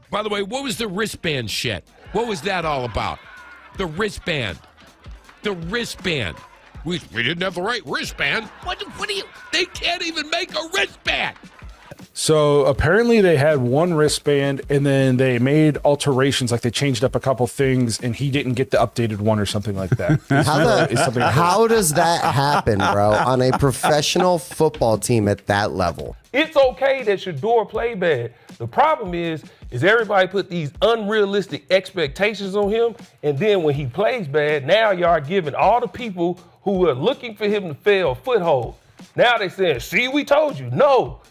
By the way, what was the wristband shit? What was that all about? The wristband. The wristband. We didn't have the right wristband. What do you? They can't even make a wristband. So apparently they had one wristband and then they made alterations, like they changed up a couple things and he didn't get the updated one or something like that. How does that happen, bro, on a professional football team at that level? It's okay that Shedeur played bad. The problem is everybody put these unrealistic expectations on him, and then when he plays bad, now y'all are giving all the people who are looking for him to fail a foothold. Now they saying, see, we told you. No.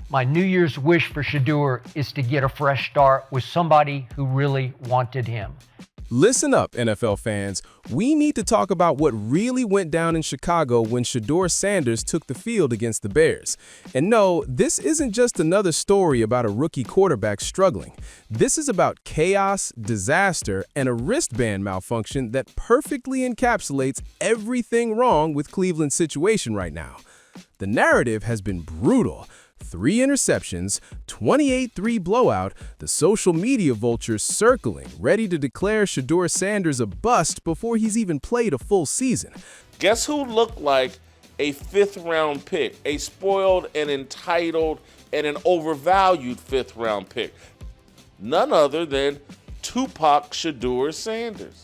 My New Year's wish for Shedeur is to get a fresh start with somebody who really wanted him. Listen up, NFL fans. We need to talk about what really went down in Chicago when Shedeur Sanders took the field against the Bears. And no, this isn't just another story about a rookie quarterback struggling. This is about chaos, disaster, and a wristband malfunction that perfectly encapsulates everything wrong with Cleveland's situation right now. The narrative has been brutal. 3 interceptions, 28-3 blowout, the social media vultures circling, ready to declare Shedeur Sanders a bust before he's even played a full season. Guess who looked like a 5th-round pick, a spoiled and entitled and an overvalued 5th-round pick? None other than Tupac Shedeur Sanders.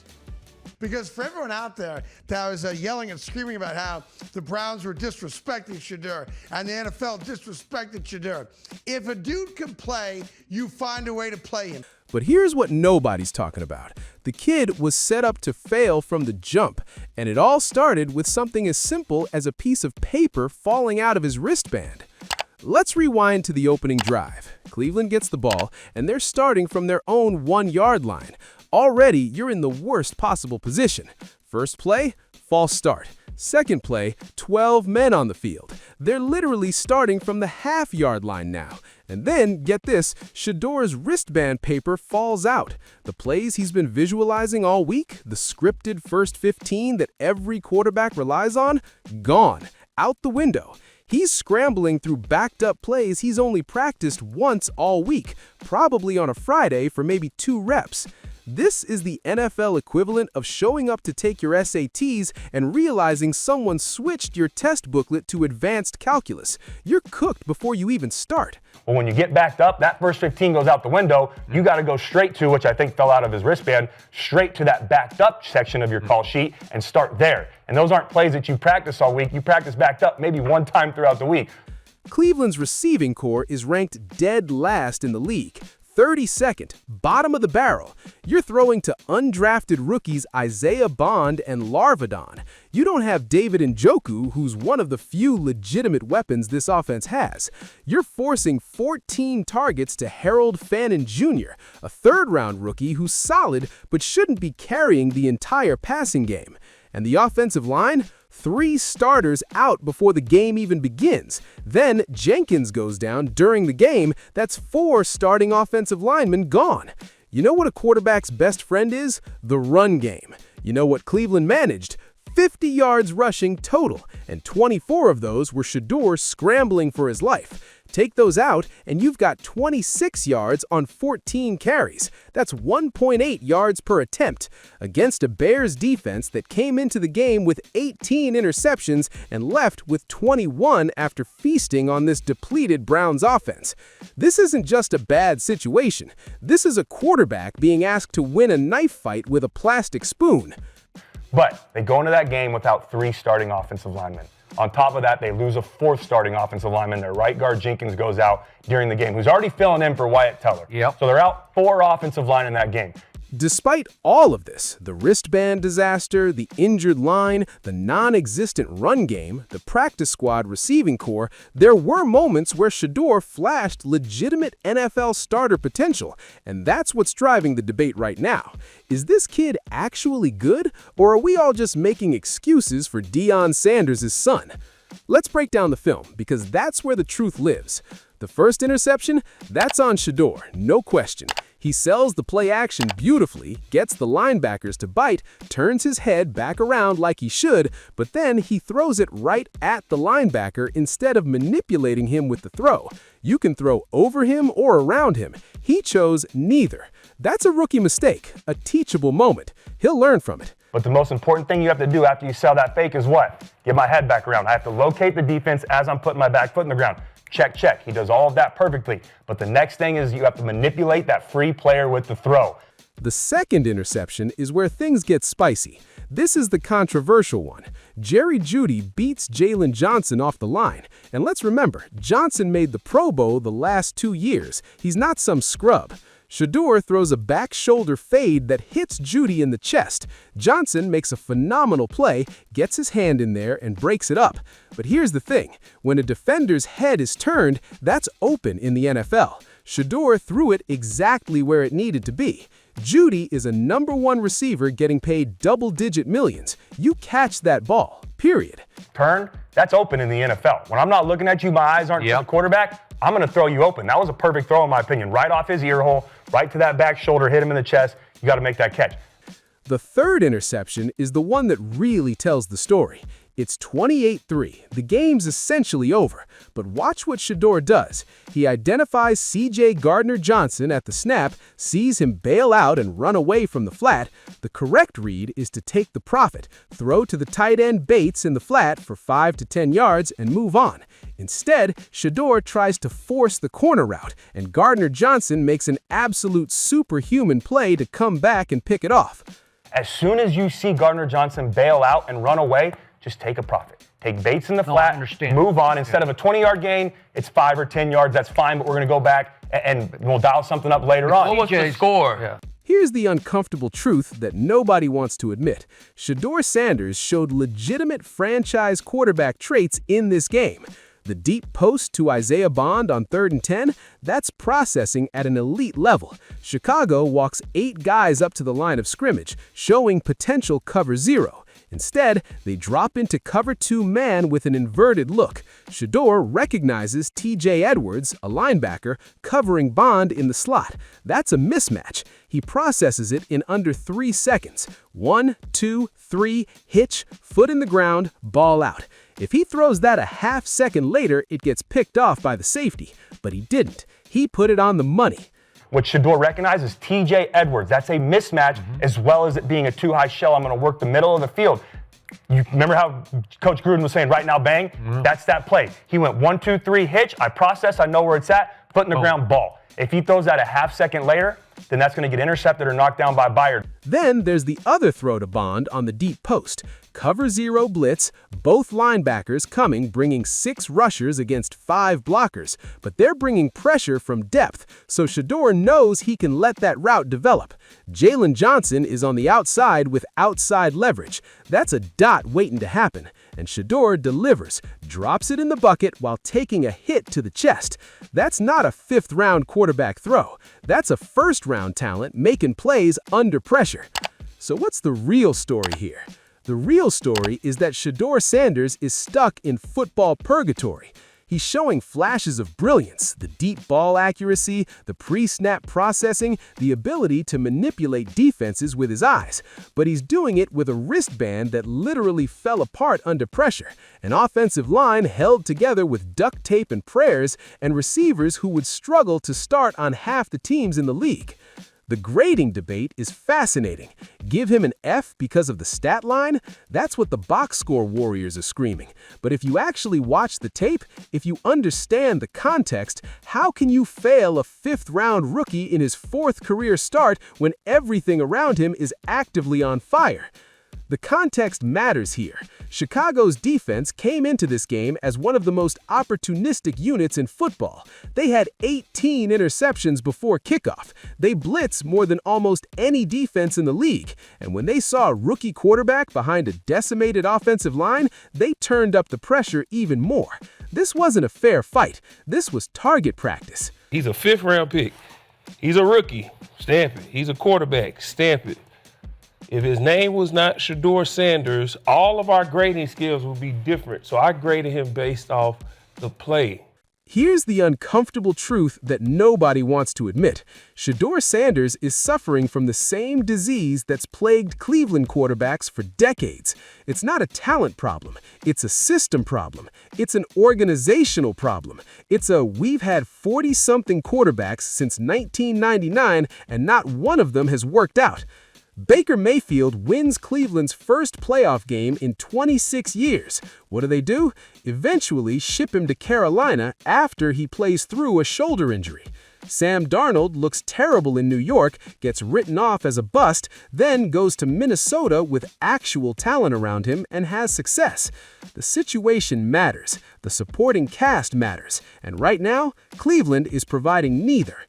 Because for everyone out there that was yelling and screaming about how the Browns were disrespecting Shedeur and the NFL disrespected Shedeur, if a dude can play, you find a way to play him. But here's what nobody's talking about. The kid was set up to fail from the jump, and it all started with something as simple as a piece of paper falling out of his wristband. Let's rewind to the opening drive. Cleveland gets the ball, and they're starting from their own 1-yard line. Already, you're in the worst possible position. First play, false start. Second play, 12 men on the field. They're literally starting from the half-yard line now. And then, get this, Shedeur's wristband paper falls out. The plays he's been visualizing all week, the scripted first 15 that every quarterback relies on, gone, out the window. He's scrambling through backed-up plays he's only practiced once all week, probably on a Friday for maybe 2 reps. This is the NFL equivalent of showing up to take your SATs and realizing someone switched your test booklet to advanced calculus. You're cooked before you even start. Well, when you get backed up, that first 15 goes out the window. You got to go straight to, which I think fell out of his wristband, straight to that backed up section of your call sheet and start there. And those aren't plays that you practice all week. You practice backed up maybe one time throughout the week. Cleveland's receiving core is ranked dead last in the league. 32nd, bottom of the barrel. You're throwing to undrafted rookies Isaiah Bond and Larvadon. You don't have David Njoku, who's one of the few legitimate weapons this offense has. You're forcing 14 targets to Harold Fannin Jr., a 3rd-round rookie who's solid but shouldn't be carrying the entire passing game. And the offensive line? 3 starters out before the game even begins. Then Jenkins goes down during the game. That's 4 starting offensive linemen gone. You know what a quarterback's best friend is? The run game. You know what Cleveland managed? 50 yards rushing total, and 24 of those were Shedeur scrambling for his life. Take those out, and you've got 26 yards on 14 carries. That's 1.8 yards per attempt, against a Bears defense that came into the game with 18 interceptions and left with 21 after feasting on this depleted Browns offense. This isn't just a bad situation. This is a quarterback being asked to win a knife fight with a plastic spoon. But they go into that game without 3 starting offensive linemen. On top of that, they lose a 4th starting offensive lineman. Their right guard Jenkins goes out during the game, who's already filling in for Wyatt Teller. Yep. So they're out 4 offensive line in that game. Despite all of this, the wristband disaster, the injured line, the non-existent run game, the practice squad receiving core, there were moments where Shedeur flashed legitimate NFL starter potential, and that's what's driving the debate right now. Is this kid actually good, or are we all just making excuses for Deion Sanders' son? Let's break down the film, because that's where the truth lives. The first interception, that's on Shedeur, no question. He sells the play action beautifully, gets the linebackers to bite, turns his head back around like he should, but then he throws it right at the linebacker instead of manipulating him with the throw. You can throw over him or around him. He chose neither. That's a rookie mistake, a teachable moment. He'll learn from it. But the most important thing you have to do after you sell that fake is what? Get my head back around. I have to locate the defense as I'm putting my back foot in the ground. Check, check. He does all of that perfectly. But the next thing is you have to manipulate that free player with the throw. The second interception is where things get spicy. This is the controversial one. Jerry Jeudy beats Jalen Johnson off the line. And let's remember, Johnson made the Pro Bowl the last 2 years. He's not some scrub. Shedeur throws a back shoulder fade that hits Jeudy in the chest. Johnson makes a phenomenal play, gets his hand in there, and breaks it up. But here's the thing. When a defender's head is turned, that's open in the NFL. Shedeur threw it exactly where it needed to be. Jeudy is a #1 receiver getting paid double-digit millions. You catch that ball, period. Turn, that's open in the NFL. When I'm not looking at you, my eyes aren't to the quarterback, I'm going to throw you open. That was a perfect throw in my opinion. Right off his ear hole, right to that back shoulder, hit him in the chest. You got to make that catch. The third interception is the one that really tells the story. It's 28-3. The game's essentially over. But watch what Shedeur does. He identifies C.J. Gardner-Johnson at the snap, sees him bail out and run away from the flat. The correct read is to take the profit, throw to the tight end Bates in the flat for 5 to 10 yards, and move on. Instead, Shedeur tries to force the corner route, and Gardner-Johnson makes an absolute superhuman play to come back and pick it off. As soon as you see Gardner-Johnson bail out and run away, just take a profit. Take Bates in the flat, move on. Instead of a 20-yard gain, it's 5 or 10 yards. That's fine, but we're going to go back and we'll dial something up later on. What was the score? Here's the uncomfortable truth that nobody wants to admit. Shedeur Sanders showed legitimate franchise quarterback traits in this game. The deep post to Isaiah Bond on 3rd and 10, that's processing at an elite level. Chicago walks 8 guys up to the line of scrimmage, showing potential cover 0. Instead, they drop into cover 2 man with an inverted look. Shedeur recognizes T.J. Edwards, a linebacker, covering Bond in the slot. That's a mismatch. He processes it in under 3 seconds. 1, 2, 3, hitch, foot in the ground, ball out. If he throws that a half second later, it gets picked off by the safety. But he didn't. He put it on the money. What Shedeur recognizes is T.J. Edwards. That's a mismatch, as well as it being a too high shell. I'm going to work the middle of the field. You remember how Coach Gruden was saying, right now, bang? That's that play. He went 1, 2, 3, hitch. I process. I know where it's at. Foot in the ground, ball. If he throws that a half second later, then that's going to get intercepted or knocked down by Byard. Then there's the other throw to Bond on the deep post. Cover 0 blitz, both linebackers coming, bringing 6 rushers against 5 blockers. But they're bringing pressure from depth, so Shedeur knows he can let that route develop. Jalen Johnson is on the outside with outside leverage. That's a dot waiting to happen. And Shedeur delivers, drops it in the bucket while taking a hit to the chest. That's not a 5th-round quarterback throw. That's a 1st-round talent making plays under pressure. So what's the real story here? The real story is that Shedeur Sanders is stuck in football purgatory. He's showing flashes of brilliance, the deep ball accuracy, the pre-snap processing, the ability to manipulate defenses with his eyes. But he's doing it with a wristband that literally fell apart under pressure, an offensive line held together with duct tape and prayers, and receivers who would struggle to start on half the teams in the league. The grading debate is fascinating. Give him an F because of the stat line? That's what the box score warriors are screaming. But if you actually watch the tape, if you understand the context, how can you fail a 5th-round rookie in his 4th career start when everything around him is actively on fire? The context matters here. Chicago's defense came into this game as one of the most opportunistic units in football. They had 18 interceptions before kickoff. They blitzed more than almost any defense in the league. And when they saw a rookie quarterback behind a decimated offensive line, they turned up the pressure even more. This wasn't a fair fight. This was target practice. He's a 5th-round pick. He's a rookie. Stamp it. He's a quarterback. Stamp it. If his name was not Shedeur Sanders, all of our grading skills would be different. So I graded him based off the play. Here's the uncomfortable truth that nobody wants to admit. Shedeur Sanders is suffering from the same disease that's plagued Cleveland quarterbacks for decades. It's not a talent problem. It's a system problem. It's an organizational problem. It's a we've had 40-something quarterbacks since 1999 and not one of them has worked out. Baker Mayfield wins Cleveland's first playoff game in 26 years. What do? Eventually ship him to Carolina after he plays through a shoulder injury. Sam Darnold looks terrible in New York, gets written off as a bust, then goes to Minnesota with actual talent around him and has success. The situation matters. The supporting cast matters. And right now, Cleveland is providing neither.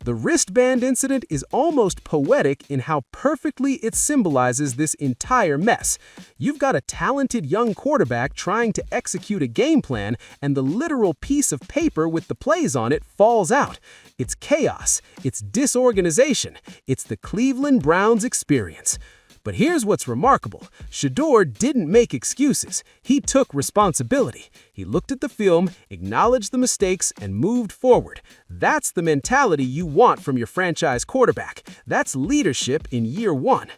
The wristband incident is almost poetic in how perfectly it symbolizes this entire mess. You've got a talented young quarterback trying to execute a game plan, and the literal piece of paper with the plays on it falls out. It's chaos. It's disorganization. It's the Cleveland Browns experience. But here's what's remarkable. Shedeur didn't make excuses. He took responsibility. He looked at the film, acknowledged the mistakes, and moved forward. That's the mentality you want from your franchise quarterback. That's leadership in year one.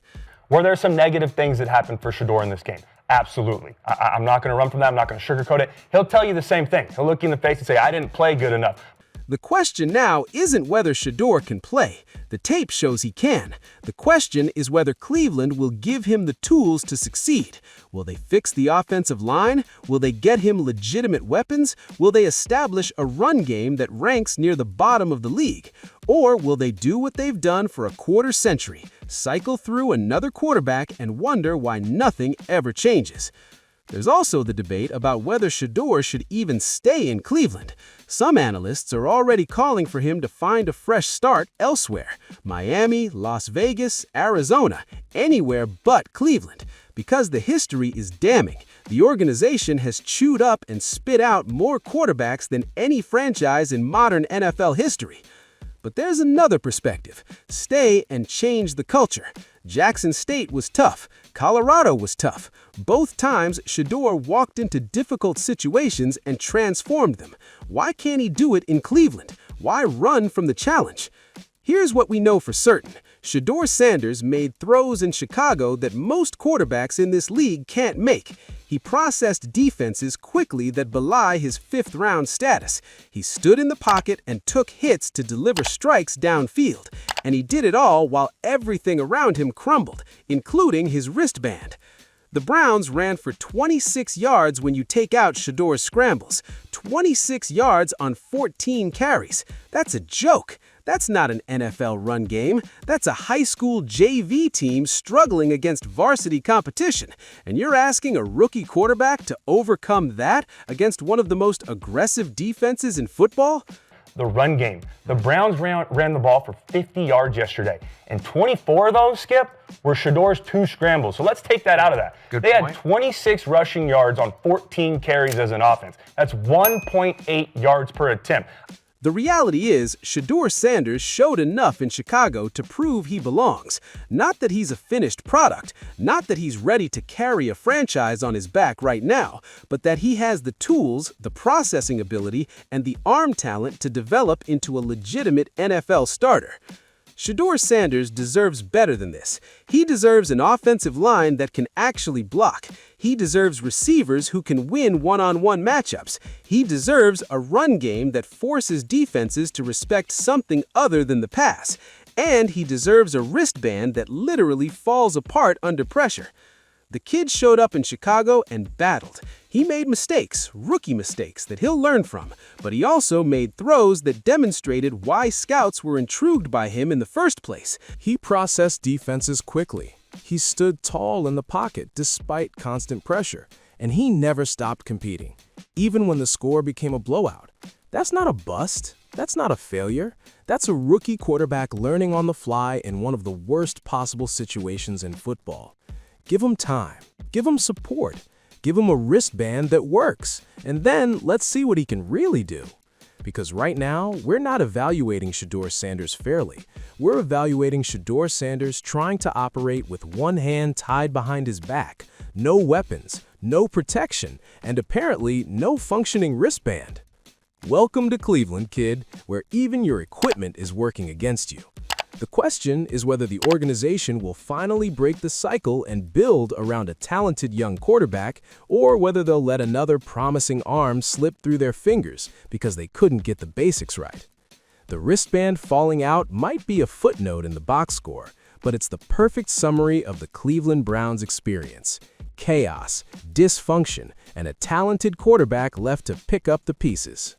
Were there some negative things that happened for Shedeur in this game? Absolutely. I'm not going to run from that. I'm not going to sugarcoat it. He'll tell you the same thing. He'll look you in the face and say, I didn't play good enough. The question now isn't whether Shedeur can play. The tape shows he can. The question is whether Cleveland will give him the tools to succeed. Will they fix the offensive line? Will they get him legitimate weapons? Will they establish a run game that ranks near the bottom of the league? Or will they do what they've done for a quarter century, cycle through another quarterback and wonder why nothing ever changes? There's also the debate about whether Shedeur should even stay in Cleveland. Some analysts are already calling for him to find a fresh start elsewhere. Miami, Las Vegas, Arizona, anywhere but Cleveland. Because the history is damning. The organization has chewed up and spit out more quarterbacks than any franchise in modern NFL history. But there's another perspective. Stay and change the culture. Jackson State was tough. Colorado was tough. Both times, Shedeur walked into difficult situations and transformed them. Why can't he do it in Cleveland? Why run from the challenge? Here's what we know for certain. Shedeur Sanders made throws in Chicago that most quarterbacks in this league can't make. He processed defenses quickly that belie his fifth-round status. He stood in the pocket and took hits to deliver strikes downfield. And he did it all while everything around him crumbled, including his wristband. The Browns ran for 26 yards when you take out Shedeur's scrambles. 26 yards on 14 carries. That's a joke. That's not an NFL run game. That's a high school JV team struggling against varsity competition. And you're asking a rookie quarterback to overcome that against one of the most aggressive defenses in football? The run game. The Browns ran the ball for 50 yards yesterday, and 24 of those, Skip, were Shedeur's 2 scrambles. So let's take that out of that. They had 26 rushing yards on 14 carries as an offense. That's 1.8 yards per attempt. The reality is, Shedeur Sanders showed enough in Chicago to prove he belongs. Not that he's a finished product, not that he's ready to carry a franchise on his back right now, but that he has the tools, the processing ability, and the arm talent to develop into a legitimate NFL starter. Shedeur Sanders deserves better than this. He deserves an offensive line that can actually block. He deserves receivers who can win one-on-one matchups. He deserves a run game that forces defenses to respect something other than the pass. And he deserves a wristband that literally falls apart under pressure. The kid showed up in Chicago and battled. He made mistakes, rookie mistakes, that he'll learn from, but he also made throws that demonstrated why scouts were intrigued by him in the first place. He processed defenses quickly. He stood tall in the pocket despite constant pressure, and he never stopped competing, even when the score became a blowout. That's not a bust. That's not a failure. That's a rookie quarterback learning on the fly in one of the worst possible situations in football. Give him time. Give him support. Give him a wristband that works. And then let's see what he can really do. Because right now, we're not evaluating Shedeur Sanders fairly. We're evaluating Shedeur Sanders trying to operate with one hand tied behind his back, no weapons, no protection, and apparently no functioning wristband. Welcome to Cleveland, kid, where even your equipment is working against you. The question is whether the organization will finally break the cycle and build around a talented young quarterback, or whether they'll let another promising arm slip through their fingers because they couldn't get the basics right. The wristband falling out might be a footnote in the box score, but it's the perfect summary of the Cleveland Browns experience: chaos, dysfunction, and a talented quarterback left to pick up the pieces.